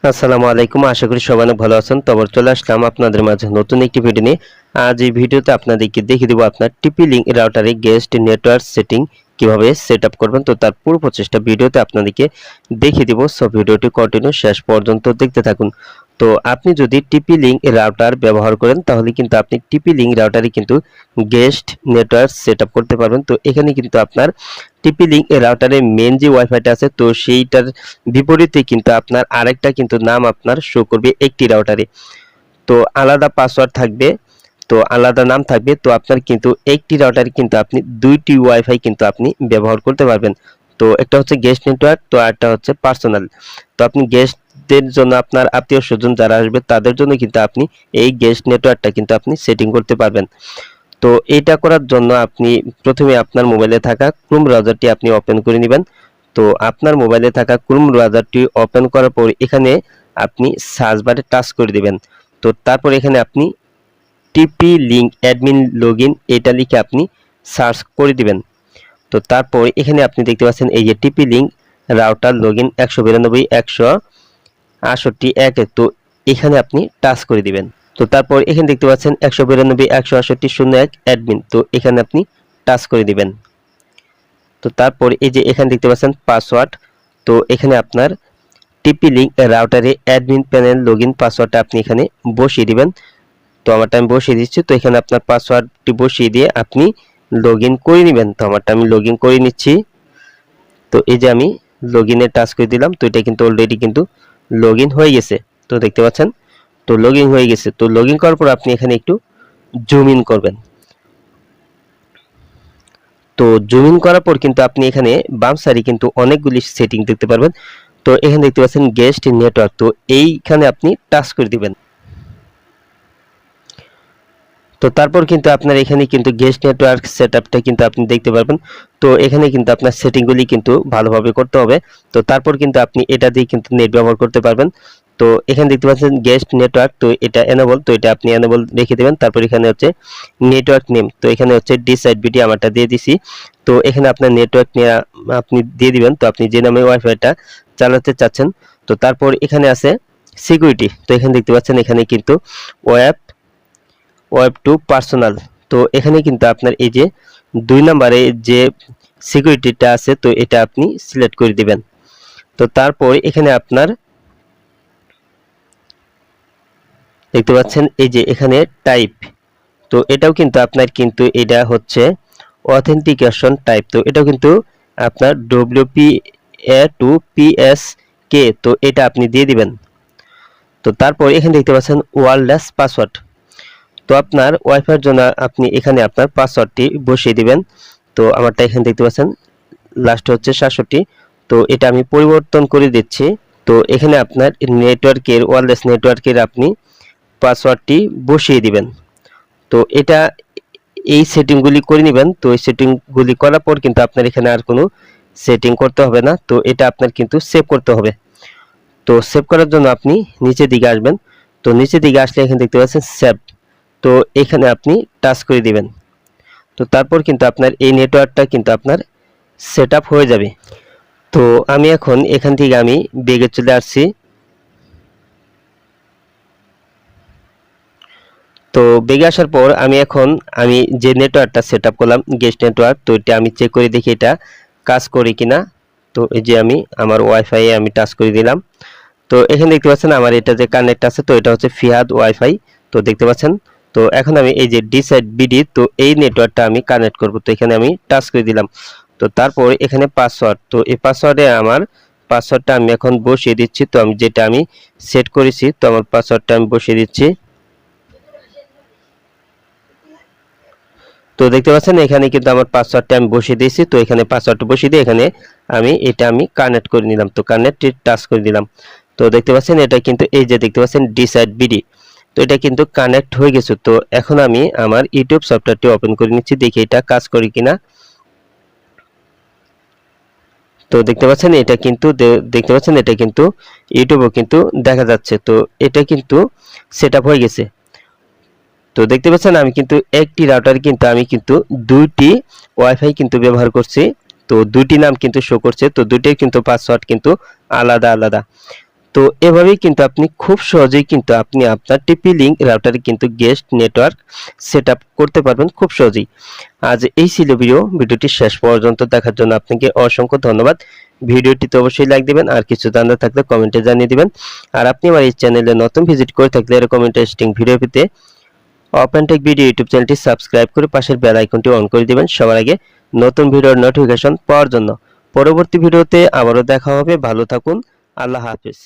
আসসালামু আলাইকুম। আশা করি সবাই অনেক ভালো আছেন। তো চলে আসলাম আপনাদের মাঝে নতুন একটি ভিডিও নিয়ে। আজ এই ভিডিওতে আপনাদেরকে দেখিয়ে দেবো আপনার টিপি লিঙ্ক রাউটারে গেস্ট নেটওয়ার্ক সেটিং কিভাবে সেট আপ করবেন। তো তার পুরো প্রচেষ্টা ভিডিওতে আপনাদেরকে দেখিয়ে দিব। সো ভিডিওটি কন্টিনিউ শেষ পর্যন্ত দেখতে থাকুন। তো আপনি যদি টিপি লিঙ্ক রাউটার ব্যবহার করেন তাহলে কিন্তু আপনি টিপি লিঙ্ক রাউটারে কিন্তু গেস্ট নেটওয়ার্ক সেট আপ করতে পারবেন। তো এখানে কিন্তু আপনার টিপি লিঙ্ক রাউটারে মেন যে ওয়াইফাইটা আছে তো সেইটার বিপরীতে কিন্তু আপনার আরেকটা কিন্তু নাম আপনার শো করবে একটি রাউটারে। তো আলাদা পাসওয়ার্ড থাকবে, তো আলাদা নাম থাকবে। তো আপনার কিন্তু একটি রাউটারে কিন্তু আপনি দুইটি ওয়াইফাই কিন্তু আপনি ব্যবহার করতে পারবেন। তো একটা হচ্ছে গেস্ট নেটওয়ার্ক, তো আরেকটা হচ্ছে পার্সোনাল। তো আপনি গেস্টদের জন্য আপনার আত্মীয় স্বজন যারা আসবে তাদের জন্য কিন্তু আপনি এই গেস্ট নেটওয়ার্কটা কিন্তু আপনি সেটিং করতে পারবেন। তো এটা করার জন্য আপনি প্রথমে আপনার মোবাইলে থাকা ক্রোম ব্রাউজারটি আপনি ওপেন করে নেবেন। তো আপনার মোবাইলে থাকা ক্রোম ব্রাউজারটি ওপেন করার পর এখানে আপনি সার্চ বারে টাচ করে দিবেন। তো তারপর এখানে আপনি টিপি লিঙ্ক অ্যাডমিন লগইন এটা লিখে আপনি সার্চ করে দিবেন। তো তারপর এখানে আপনি দেখতে পাচ্ছেন এই যে টিপি লিঙ্ক রাউটার লগইন 192.168.1 তো এখানে আপনি টাচ করে দিবেন। তো তারপর এখানে দেখতে পাচ্ছেন 192.168.01 অ্যাডমিন, তো এখানে আপনি টাচ করে দিবেন। তো তারপর এই যে এখানে দেখতে পাচ্ছেন পাসওয়ার্ড, তো এখানে আপনার টিপি লিঙ্ক রাউটারে অ্যাডমিন প্যানেল লগইন পাসওয়ার্ডটা আপনি এখানে বসিয়ে দিবেন। তো আমারটা আমি বসিয়ে দিচ্ছি। তো এখানে আপনার পাসওয়ার্ডটি বসিয়ে দিয়ে আপনি লগইন করে নেবেন। তো আমারটা আমি লগইন করে নিচ্ছি। তো এই যে আমি লগইনে টাচ করে দিলাম। তো এটা কিন্তু অলরেডি কিন্তু লগইন হয়ে গেছে। তো দেখতে পাচ্ছেন তো লগইন হয়ে গেছে। তো লগইন করার পর আপনি এখানে একটু জুম ইন করবেন। তো জুম ইন করার পর কিন্তু আপনি এখানে বাম সাইডে কিন্তু অনেকগুলি সেটিং দেখতে পারবেন। তো এখানে দেখতে পাচ্ছেন গেস্ট নেটওয়ার্ক, তো এইখানে আপনি টাচ করে দিবেন। তো তারপর কিন্তু আপনার এখানে কিন্তু গেস্ট নেটওয়ার্ক সেটআপটা কিন্তু আপনি দেখতে পারবেন। তো এখানে কিন্তু আপনার সেটিংগুলি কিন্তু ভালোভাবে করতে হবে। তো তারপর কিন্তু আপনি এটা দিয়ে কিন্তু নেট ব্যবহার করতে পারবেন। তো এখানে দেখতে পাচ্ছেন গেস্ট নেটওয়ার্ক, তো এটা এনেবল, তো এটা আপনি এনেবল রেখে দেবেন। তারপর এখানে হচ্ছে নেটওয়ার্ক নেম, তো এখানে হচ্ছে ডিসাইড বিটি আমারটা দিয়ে দিছি। তো এখানে আপনার নেটওয়ার্ক নিয়ে আপনি দিয়ে দিবেন, তো আপনি যে নামে ওয়াইফাইটা চালাতে চাচ্ছেন। তো তারপর এখানে আছে সিকিউরিটি, তো এখানে দেখতে পাচ্ছেন এখানে কিন্তু ওয়েব টু পার্সোনাল, তো এখানে কিন্তু আপনার এই যে 2 নম্বরে যে সিকিউরিটিটা আছে তো এটা আপনি সিলেক্ট করে দিবেন। তো তারপর এখানে আপনার দেখতে পাচ্ছেন এই যে এখানে টাইপ, তো এটাও কিন্তু আপনার কিন্তু এটা হচ্ছে অথেন্টিকেশন টাইপ, তো এটাও কিন্তু আপনার WPA2PSK, তো এটা আপনি দিয়ে দিবেন। তো তারপর এখানে দেখতে পাচ্ছেন ওয়্যারলেস পাসওয়ার্ড, তো আপনার ওয়াইফাইয়ের জন্য আপনি এখানে আপনার পাসওয়ার্ডটি বসিয়ে দিবেন। তো আমারটা এখানে দেখতে পাচ্ছেন লাস্ট হচ্ছে 67, তো এটা আমি পরিবর্তন করে দিচ্ছি। তো এখানে আপনার নেটওয়ার্কের ওয়্যারলেস নেটওয়ার্কের আপনি পাসওয়ার্ডটি বসিয়ে দিবেন। তো এটা এই সেটিংগুলি করে নেবেন। তো এই সেটিংগুলি করার পর কিন্তু আপনার এখানে আর কোনো সেটিং করতে হবে না। তো এটা আপনার কিন্তু সেভ করতে হবে। তো সেভ করার জন্য আপনি নিচের দিকে আসবেন। তো নিচের দিকে আসলে এখানে দেখতে পাচ্ছেন সেভ, তো এখানে আপনি টাচ করে দিবেন। তো তারপর কিন্তু আপনার এই নেটওয়ার্কটা কিন্তু আপনার সেট আপ হয়ে যাবে। তো আমি এখন এখান থেকে আমি বেগে চলে আসছি। তো বেগে আসার পর আমি যে নেটওয়ার্কটা সেট আপ করলাম গেস্ট নেটওয়ার্ক, তো এটা আমি চেক করে দেখি এটা কাজ করে কিনা। তো এই যে আমি আমার ওয়াইফাই আমি টাচ করে দিলাম। তো এখানে দেখতে পাচ্ছেন আমার এটা যে কানেক্ট আছে, তো এটা হচ্ছে ফিহাদ ওয়াইফাই, তো দেখতে পাচ্ছেন। তো এখন আমি এই যে ডিসাইড বিডি, তো এই নেটওয়ার্কটা আমি কানেক্ট করব। তো এখানে আমি টাচ করে দিলাম। তো তারপর এখানে পাসওয়ার্ড, তো এই পাসওয়ার্ডে আমার পাসওয়ার্ডটা আমি এখন বসিয়ে দিচ্ছি। তো আমি যেটা আমি সেট করেছি, তো আমার পাসওয়ার্ডটা আমি বসিয়ে দিচ্ছি। তো দেখতে পাচ্ছেন এখানে কিন্তু আমার পাসওয়ার্ডটা আমি বসিয়ে দিয়েছি। তো এখানে পাসওয়ার্ডটা বসিয়ে দিয়ে এখানে আমি কানেক্ট করে নিলাম। তো কানেক্টে টাচ করে দিলাম। তো দেখতে পাচ্ছেন এটা কিন্তু এই যে দেখতে পাচ্ছেন ডিসাইড বিডি, তো এটা কিন্তু কানেক্ট হয়ে গেছে। তো এখন আমি আমার ইউটিউব সফটওয়্যারটি ওপেন করে নিচ্ছি, দেখি এটা কাজ করে কিনা। তো দেখতে পাচ্ছেন এটা কিন্তু ইউটিউবও কিন্তু দেখা যাচ্ছে। তো এটা কিন্তু সেট আপ হয়ে গেছে। তো দেখতে পাচ্ছেন আমি কিন্তু একটি রাউটার কিন্তু আমি কিন্তু দুইটি ওয়াইফাই কিন্তু ব্যবহার করছি। তো দুইটি নাম কিন্তু শো করছে, তো দুইটাই কিন্তু পাসওয়ার্ড কিন্তু আলাদা আলাদা। তো এভাবেই কিন্তু আপনি খুব সহজেই কিন্তু আপনি আপনার TP-Link রাউটারে কিন্তু গেস্ট নেটওয়ার্ক সেটআপ করতে পারবেন খুব সহজেই। আজ এই ছিল ভিডিওটি শেষ পর্যন্ত দেখার জন্য আপনাকে অসংখ্য ধন্যবাদ। ভিডিওটিতে অবশ্যই লাইক দিবেন, আর কিছু জানার থাকলে কমেন্টে জানিয়ে দিবেন। আর আপনি আমার এই চ্যানেলে নতুন ভিজিট করে থাকলে এরকম ইন্টারেস্টিং ভিডিও পেতে ওপেন টেক ভিডিও ইউটিউব চ্যানেলটি সাবস্ক্রাইব করে পাশের বেল আইকনটি অন করে দিবেন সবার আগে নতুন ভিডিওর নোটিফিকেশন পাওয়ার জন্য। পরবর্তী ভিডিওতে আবারও দেখা হবে। ভালো থাকুন। আল্লাহ হাফেজ।